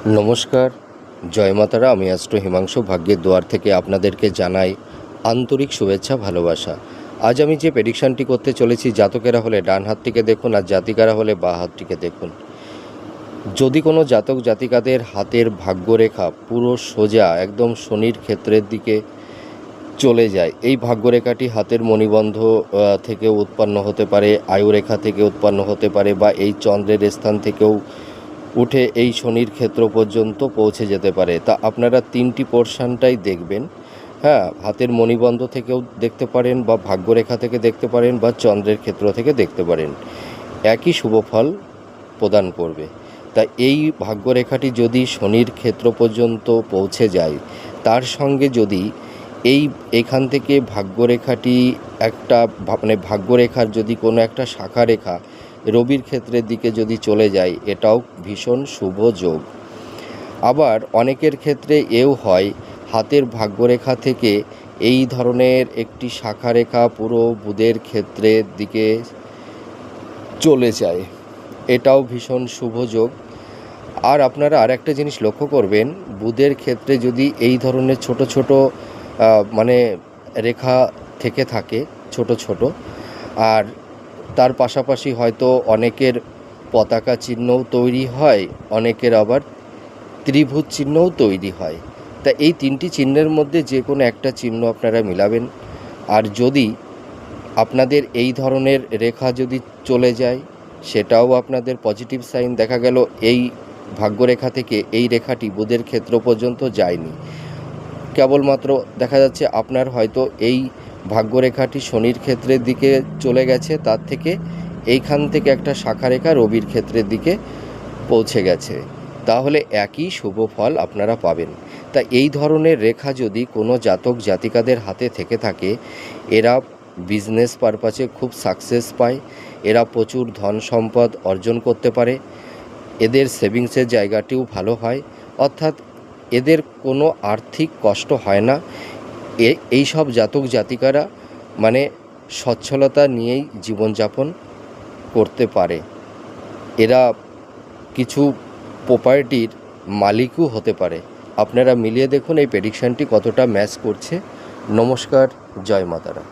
নমস্কার, জয় মাতারা। আমি অ্যাস্ট্রো হিমাংশু ভাগ্যের দুয়ার থেকে আপনাদেরকে জানাই আন্তরিক শুভেচ্ছা, ভালোবাসা। আজ আমি যে প্রেডিকশানটি করতে চলেছি, জাতকেরা হলে ডান হাতটিকে দেখুন আর জাতিকারা হলে বাঁ হাতটিকে দেখুন। যদি কোনো জাতক জাতিকাদের হাতের ভাগ্যরেখা পুরো সোজা একদম শনির ক্ষেত্রের দিকে চলে যায়, এই ভাগ্যরেখাটি হাতের মণিবন্ধ থেকে উৎপন্ন হতে পারে, আয়ুরেখা থেকে উৎপন্ন হতে পারে, বা এই চন্দ্রের স্থান থেকেও উঠে এই শনির ক্ষেত্র পর্যন্ত পৌঁছে যেতে পারে। তা আপনারা তিনটি পোর্শনটাই দেখবেন। হ্যাঁ, হাতের মণিবন্ধ থেকেও দেখতে পারেন, বা ভাগ্যরেখা থেকে দেখতে পারেন, বা চন্দ্রের ক্ষেত্র থেকে দেখতে পারেন, একই শুভ ফল প্রদান করবে। তা এই ভাগ্যরেখাটি যদি শনির ক্ষেত্র পর্যন্ত পৌঁছে যায়, তার সঙ্গে যদি এখান থেকে ভাগ্যরেখাটি একটা ভাগ্যরেখার যদি কোনো একটা শাখা রেখা রবির ক্ষেত্রের দিকে যদি চলে যায়, এটাও ভীষণ শুভ যোগ। আবার অনেকের ক্ষেত্রে এও হয়, হাতের ভাগ্যরেখা থেকে এই ধরনের একটি শাখা রেখা পুরো বুধের ক্ষেত্রের দিকে চলে যায়, এটাও ভীষণ শুভ যোগ। আর আপনারা আর একটা জিনিস লক্ষ্য করবেন, বুধের ক্ষেত্রে যদি এই ধরনের ছোট ছোট রেখা থেকে থাকে, ছোট ছোট, আর তার পাশাপাশি হয়তো অনেকের পতাকা চিহ্নও তৈরি হয়, অনেকের আবার ত্রিভুজ চিহ্নও তৈরি হয়। তা এই তিনটি চিহ্নের মধ্যে যে কোনো একটা চিহ্ন আপনারা মিলাবেন। আর যদি আপনাদের এই ধরনের রেখা যদি চলে যায়, সেটাও আপনাদের পজিটিভ সাইন। দেখা গেল এই ভাগ্যরেখা থেকে এই রেখাটি বুধের ক্ষেত্র পর্যন্ত যায়নি, কেবলমাত্র দেখা যাচ্ছে আপনার হয়তো এই ভাগ্যরেখাটি শনির ক্ষেত্রের দিকে চলে গেছে, তার থেকে এইখান থেকে একটা শাখা রেখা রবির ক্ষেত্রের দিকে পৌঁছে গেছে, তাহলে একই শুভ ফল আপনারা পাবেন। তা এই ধরনের রেখা যদি কোনো জাতক জাতিকাদের হাতে থেকে থাকে, এরা বিজনেস পারপাসে খুব সাকসেস পায়, এরা প্রচুর ধন সম্পদ অর্জন করতে পারে, এদের সেভিংসের জায়গাটিও ভালো হয়, অর্থাৎ এদের কোনো আর্থিক কষ্ট হয় না। এই সব জাতক জাতিকারা সচ্ছলতা নিয়েই জীবনযাপন করতে পারে। এরা কিছু প্রপার্টির মালিকও হতে পারে। আপনারা মিলিয়ে দেখুন এই প্রেডিকশানটি কতটা ম্যাচ করছে। নমস্কার, জয় মাতারা।